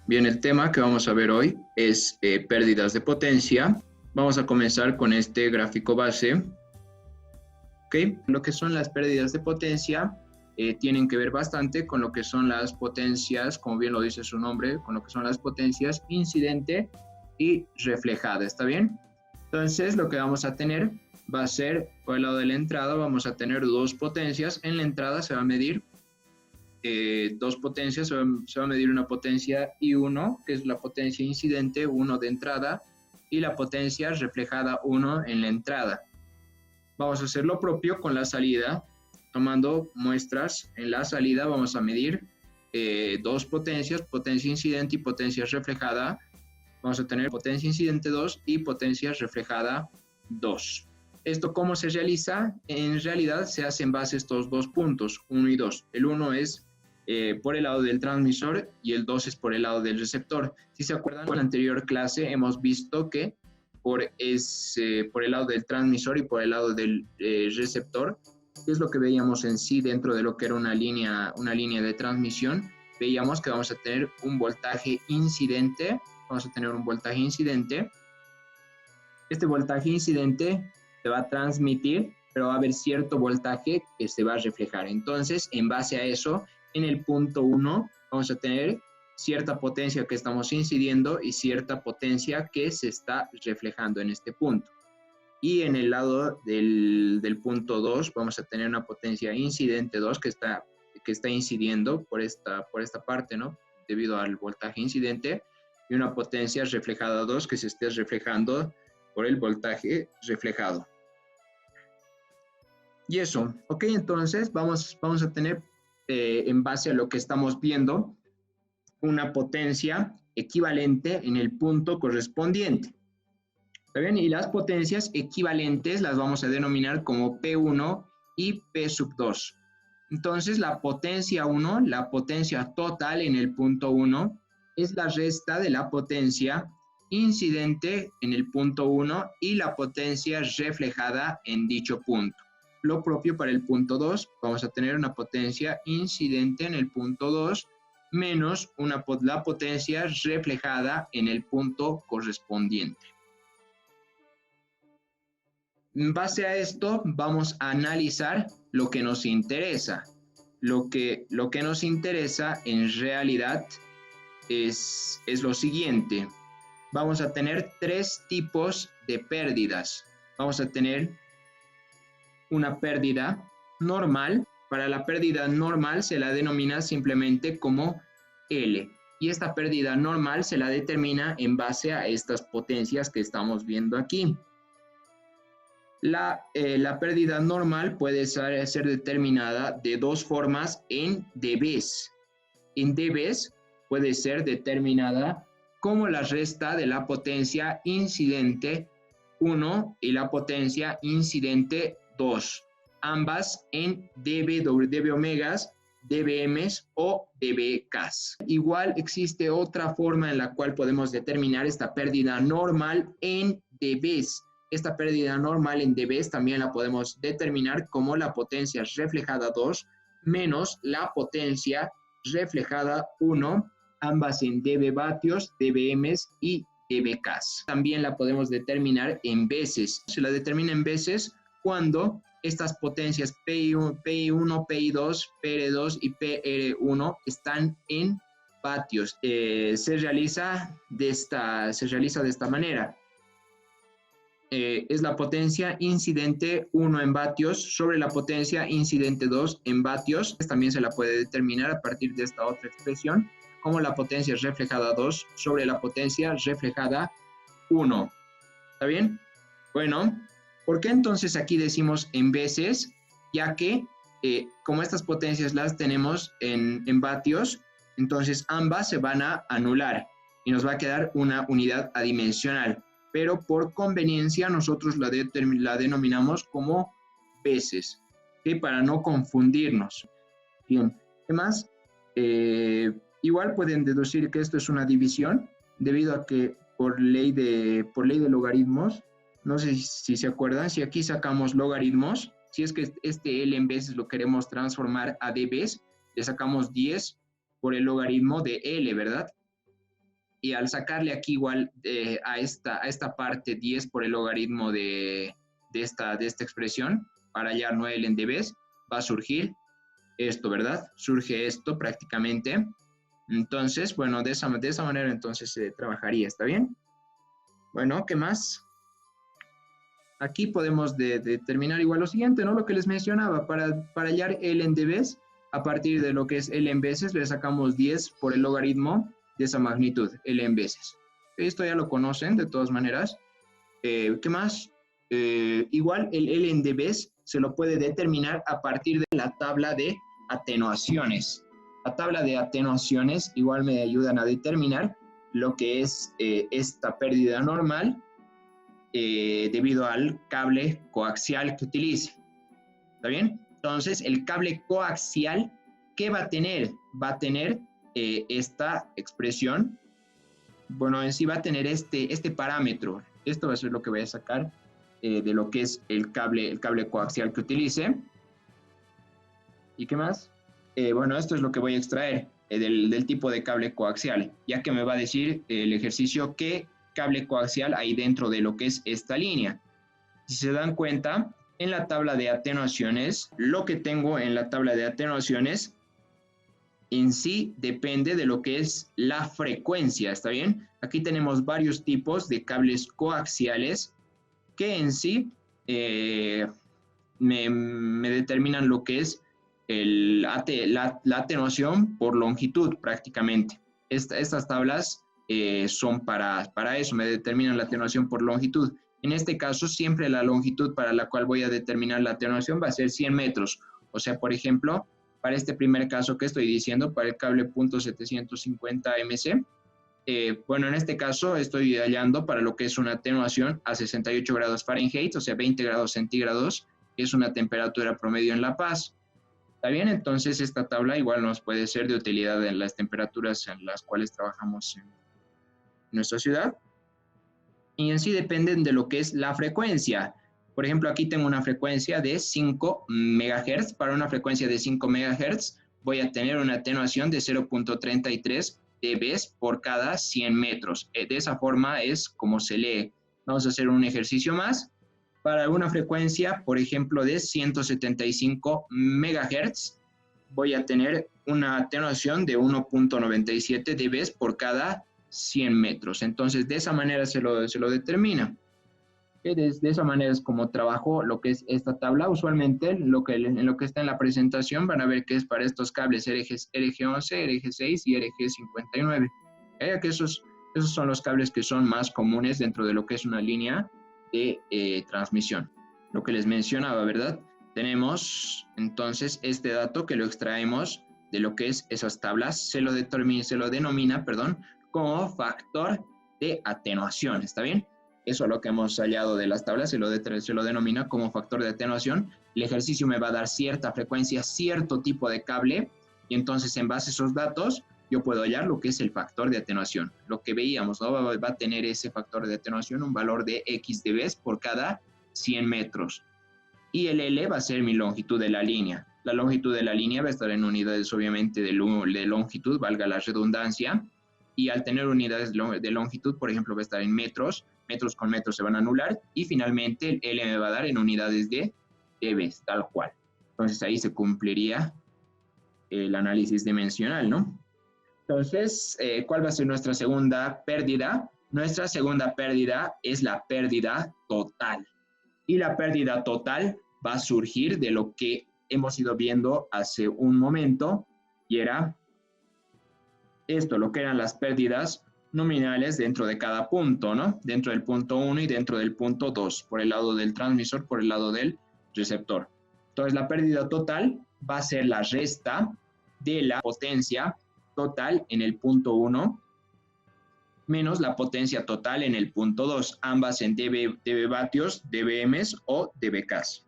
Bien, el tema que vamos a ver hoy es pérdidas de potencia. Vamos a comenzar con este gráfico base. ¿Okay? Lo que son las pérdidas de potencia tienen que ver bastante con lo que son las potencias, como bien lo dice su nombre, con lo que son las potencias incidente y reflejada, ¿está bien? Entonces, lo que vamos a tener va a ser, por el lado de la entrada, vamos a tener dos potencias. En la entrada se va a medir dos potencias, se va a medir una potencia I1, que es la potencia incidente 1 de entrada, y la potencia reflejada 1 en la entrada. Vamos a hacer lo propio con la salida, tomando muestras. En la salida vamos a medir dos potencias, potencia incidente y potencia reflejada. Vamos a tener potencia incidente 2 y potencia reflejada 2. ¿Esto cómo se realiza? En realidad se hace en base a estos dos puntos, 1 y 2. El 1 es por el lado del transmisor y el 2 es por el lado del receptor. Si se acuerdan, en la anterior clase hemos visto que por el lado del transmisor y por el lado del receptor, que es lo que veíamos en sí dentro de lo que era una línea de transmisión, veíamos que vamos a tener un voltaje incidente. Este voltaje incidente se va a transmitir, pero va a haber cierto voltaje que se va a reflejar. Entonces, en base a eso, en el punto 1 vamos a tener cierta potencia que estamos incidiendo y cierta potencia que se está reflejando en este punto. Y en el lado del punto 2 vamos a tener una potencia incidente 2 que está incidiendo por esta parte, ¿no? Debido al voltaje incidente, y una potencia reflejada 2 que se esté reflejando por el voltaje reflejado. Y eso, ok, entonces vamos a tener, en base a lo que estamos viendo, una potencia equivalente en el punto correspondiente. ¿Está bien? Y las potencias equivalentes las vamos a denominar como P1 y P2. Entonces, la potencia 1, la potencia total en el punto 1, es la resta de la potencia incidente en el punto 1 y la potencia reflejada en dicho punto. Lo propio para el punto 2, vamos a tener una potencia incidente en el punto 2 menos la potencia reflejada en el punto correspondiente. En base a esto, vamos a analizar lo que nos interesa. Lo que nos interesa en realidad es lo siguiente. Vamos a tener tres tipos de pérdidas. Vamos a tener una pérdida normal. Para la pérdida normal se la denomina simplemente como L. Y esta pérdida normal se la determina en base a estas potencias que estamos viendo aquí. La pérdida normal puede ser determinada de dos formas en dBs. En dBs puede ser determinada como la resta de la potencia incidente 1 y la potencia incidente 2, ambas en dB omegas, dBms o dBks. Igual existe otra forma en la cual podemos determinar esta pérdida normal en dBs. Esta pérdida normal en dBs también la podemos determinar como la potencia reflejada 2 menos la potencia reflejada 1, ambas en dB vatios, dBms y dBks. También la podemos determinar en veces. Se la determina en veces cuando estas potencias PI1, PI2, PR2 y PR1 están en vatios. Se realiza de esta manera. Es la potencia incidente 1 en vatios sobre la potencia incidente 2 en vatios. También se la puede determinar a partir de esta otra expresión como la potencia reflejada 2 sobre la potencia reflejada 1. ¿Está bien? Bueno, ¿por qué entonces aquí decimos en veces? Ya que como estas potencias las tenemos en vatios, entonces ambas se van a anular y nos va a quedar una unidad adimensional. Pero por conveniencia nosotros la denominamos como veces, ¿sí? Para no confundirnos. Bien, ¿qué más? Igual pueden deducir que esto es una división, debido a que por ley de logaritmos, no sé si se acuerdan, si aquí sacamos logaritmos, si es que este L en veces lo queremos transformar a dBs, le sacamos 10 por el logaritmo de L, ¿verdad? y al sacarle aquí igual a esta parte 10 por el logaritmo de esta expresión, para hallar 9 LNDBs, va a surgir esto, ¿verdad? Surge esto prácticamente. Entonces, bueno, de esa manera entonces se trabajaría, ¿está bien? Bueno, ¿qué más? Aquí podemos determinar igual lo siguiente, ¿no? Lo que les mencionaba, para hallar LNDBs, a partir de lo que es L en veces, le sacamos 10 por el logaritmo de esa magnitud, L en veces. Esto ya lo conocen de todas maneras. ¿Qué más? Igual el L en dBs se lo puede determinar a partir de la tabla de atenuaciones. La tabla de atenuaciones igual me ayudan a determinar lo que es esta pérdida normal debido al cable coaxial que utilice. ¿Está bien? Entonces, el cable coaxial, ¿qué va a tener? Va a tener esta expresión. Bueno, en sí va a tener este parámetro. Esto va a ser lo que voy a sacar de lo que es el cable coaxial que utilice. ¿Y qué más? Bueno, esto es lo que voy a extraer del tipo de cable coaxial, ya que me va a decir el ejercicio qué cable coaxial hay dentro de lo que es esta línea. Si se dan cuenta, en la tabla de atenuaciones, lo que tengo en la tabla de atenuaciones en sí depende de lo que es la frecuencia, ¿está bien? Aquí tenemos varios tipos de cables coaxiales que en sí me determinan lo que es la atenuación por longitud prácticamente. Estas tablas son para eso, me determinan la atenuación por longitud. En este caso, siempre la longitud para la cual voy a determinar la atenuación va a ser 100 metros. O sea, por ejemplo, para este primer caso que estoy diciendo, para el cable .750 MC, bueno, en este caso estoy hallando para lo que es una atenuación a 68 grados Fahrenheit, o sea, 20 grados centígrados, que es una temperatura promedio en La Paz. ¿Está bien? Entonces, esta tabla igual nos puede ser de utilidad en las temperaturas en las cuales trabajamos en nuestra ciudad. Y en sí dependen de lo que es la frecuencia. Por ejemplo, aquí tengo una frecuencia de 5 MHz. Para una frecuencia de 5 MHz voy a tener una atenuación de 0.33 dB por cada 100 metros. De esa forma es como se lee. Vamos a hacer un ejercicio más. Para una frecuencia, por ejemplo, de 175 MHz, voy a tener una atenuación de 1.97 dB por cada 100 metros. Entonces, de esa manera se lo determina. De esa manera es como trabajo lo que es esta tabla. Usualmente, en lo que está en la presentación, van a ver que es para estos cables RG11, RG6 y RG59. Que esos son los cables que son más comunes dentro de lo que es una línea de transmisión. Lo que les mencionaba, ¿verdad? Tenemos entonces este dato que lo extraemos de lo que es esas tablas, se lo denomina, como factor de atenuación, ¿está bien? Eso es lo que hemos hallado de las tablas, se lo denomina como factor de atenuación. El ejercicio me va a dar cierta frecuencia, cierto tipo de cable, y entonces en base a esos datos, yo puedo hallar lo que es el factor de atenuación. Lo que veíamos, ¿no? Va a tener ese factor de atenuación un valor de X dB por cada 100 metros. Y el L va a ser mi longitud de la línea. La longitud de la línea va a estar en unidades, obviamente, de longitud, valga la redundancia. Y al tener unidades de longitud, por ejemplo, va a estar en metros. Metros con metros se van a anular. Y finalmente el L me va a dar en unidades de dB, tal cual. Entonces ahí se cumpliría el análisis dimensional, ¿no? Entonces, ¿cuál va a ser nuestra segunda pérdida? Nuestra segunda pérdida es la pérdida total. Y la pérdida total va a surgir de lo que hemos ido viendo hace un momento, y era esto, lo que eran las pérdidas nominales dentro de cada punto, ¿no? Dentro del punto 1 y dentro del punto 2, por el lado del transmisor, por el lado del receptor. Entonces, la pérdida total va a ser la resta de la potencia total en el punto 1 menos la potencia total en el punto 2, ambas en dB vatios, dBms o dBks.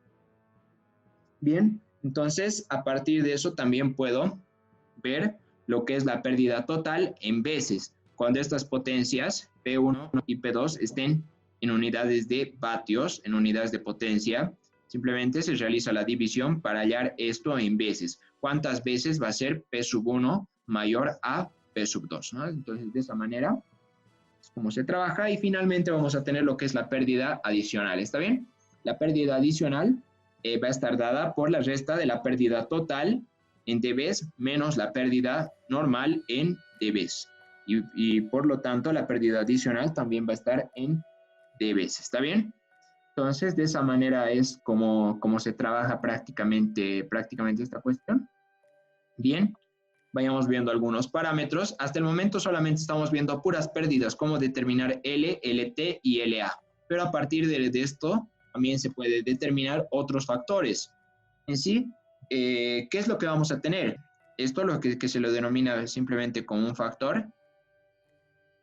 Bien, entonces a partir de eso también puedo ver lo que es la pérdida total en veces, cuando estas potencias P1 y P2 estén en unidades de vatios, en unidades de potencia. Simplemente se realiza la división para hallar esto en veces. ¿Cuántas veces va a ser P sub 1 mayor a P sub 2? ¿No? Entonces, de esa manera Es como se trabaja y finalmente vamos a tener lo que es la pérdida adicional. ¿Está bien? La pérdida adicional va a estar dada por la resta de la pérdida total en dBs menos la pérdida normal en dBs. Y por lo tanto, la pérdida adicional también va a estar en dBs. ¿Está bien? Entonces, de esa manera es como se trabaja prácticamente esta cuestión. Bien, vayamos viendo algunos parámetros. Hasta el momento solamente estamos viendo puras pérdidas, como determinar L, LT y LA. Pero a partir de esto, también se puede determinar otros factores. En sí, ¿qué es lo que vamos a tener? Esto lo que se lo denomina simplemente como un factor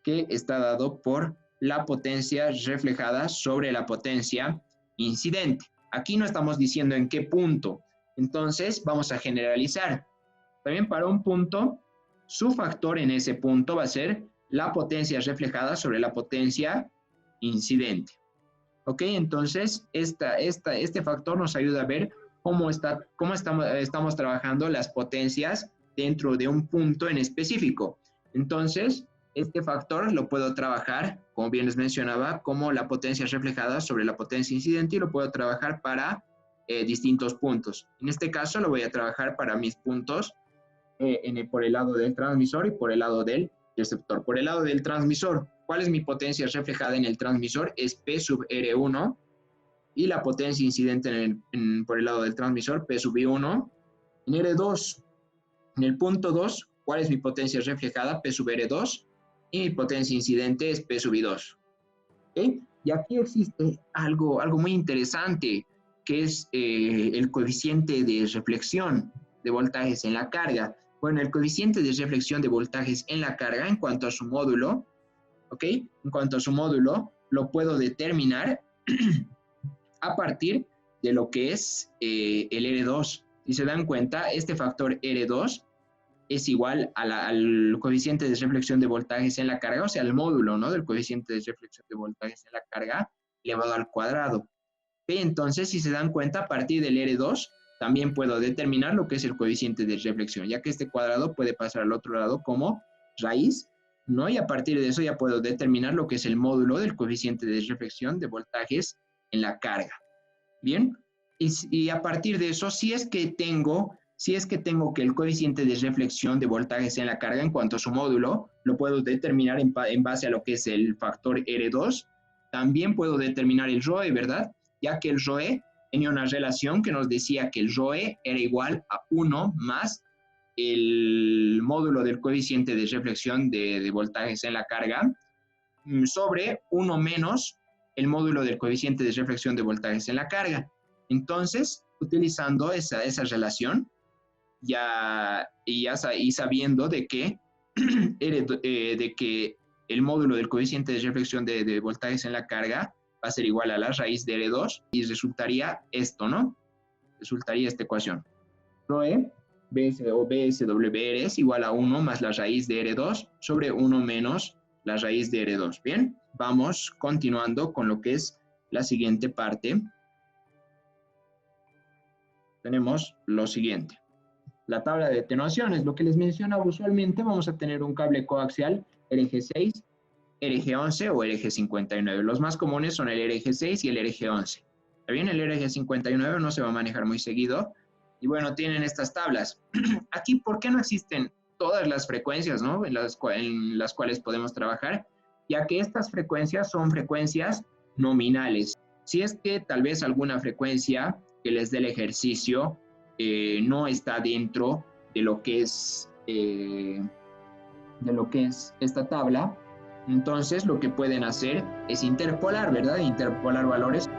que está dado por la potencia reflejada sobre la potencia incidente. Aquí no estamos diciendo en qué punto. Entonces, vamos a generalizar. También para un punto, su factor en ese punto va a ser la potencia reflejada sobre la potencia incidente. ¿Ok? Entonces, este factor nos ayuda a ver cómo estamos trabajando las potencias dentro de un punto en específico. Entonces, este factor lo puedo trabajar, como bien les mencionaba, como la potencia reflejada sobre la potencia incidente y lo puedo trabajar para distintos puntos. En este caso lo voy a trabajar para mis puntos por el lado del transmisor y por el lado del receptor. Por el lado del transmisor, ¿cuál es mi potencia reflejada en el transmisor? Es P sub R1 y la potencia incidente por el lado del transmisor, P sub I1. En R2, en el punto 2, ¿cuál es mi potencia reflejada? P sub R2 y mi potencia incidente es P sub I2. ¿Okay? Y aquí existe algo muy interesante, que es el coeficiente de reflexión de voltajes en la carga. Bueno, el coeficiente de reflexión de voltajes en la carga, en cuanto a su módulo, ¿ok? En cuanto a su módulo, lo puedo determinar a partir de lo que es el R2. Si se dan cuenta, este factor R2 es igual al coeficiente de reflexión de voltajes en la carga, o sea, al módulo, ¿no? Del coeficiente de reflexión de voltajes en la carga elevado al cuadrado. Entonces, si se dan cuenta, a partir del R2 también puedo determinar lo que es el coeficiente de reflexión, ya que este cuadrado puede pasar al otro lado como raíz, ¿no? Y a partir de eso ya puedo determinar lo que es el módulo del coeficiente de reflexión de voltajes en la carga. ¿Bien? Y a partir de eso, si es que tengo que el coeficiente de reflexión de voltajes en la carga en cuanto a su módulo, lo puedo determinar en base a lo que es el factor R2. También puedo determinar el ROE, ¿verdad? Ya que el ROE tenía una relación que nos decía que el ROE era igual a 1 más el módulo del coeficiente de reflexión de voltajes en la carga sobre 1 menos el módulo del coeficiente de reflexión de voltajes en la carga. Entonces, utilizando esa relación, y sabiendo de que, el módulo del coeficiente de reflexión de voltajes en la carga va a ser igual a la raíz de R2 y resultaría esto, ¿no? Resultaría esta ecuación. ROE BSWR es igual a 1 más la raíz de R2 sobre 1 menos la raíz de R2. Bien, vamos continuando con lo que es la siguiente parte. Tenemos lo siguiente. La tabla de atenuaciones, lo que les mencionaba usualmente, vamos a tener un cable coaxial RG6, RG11 o RG59. Los más comunes son el RG6 y el RG11. También el RG59 no se va a manejar muy seguido. Y bueno, tienen estas tablas. Aquí, ¿por qué no existen todas las frecuencias, ¿no? en las cuales podemos trabajar? Ya que estas frecuencias son frecuencias nominales. Si es que tal vez alguna frecuencia que les dé el ejercicio no está dentro de lo que es esta tabla, entonces lo que pueden hacer es interpolar, ¿verdad? Interpolar valores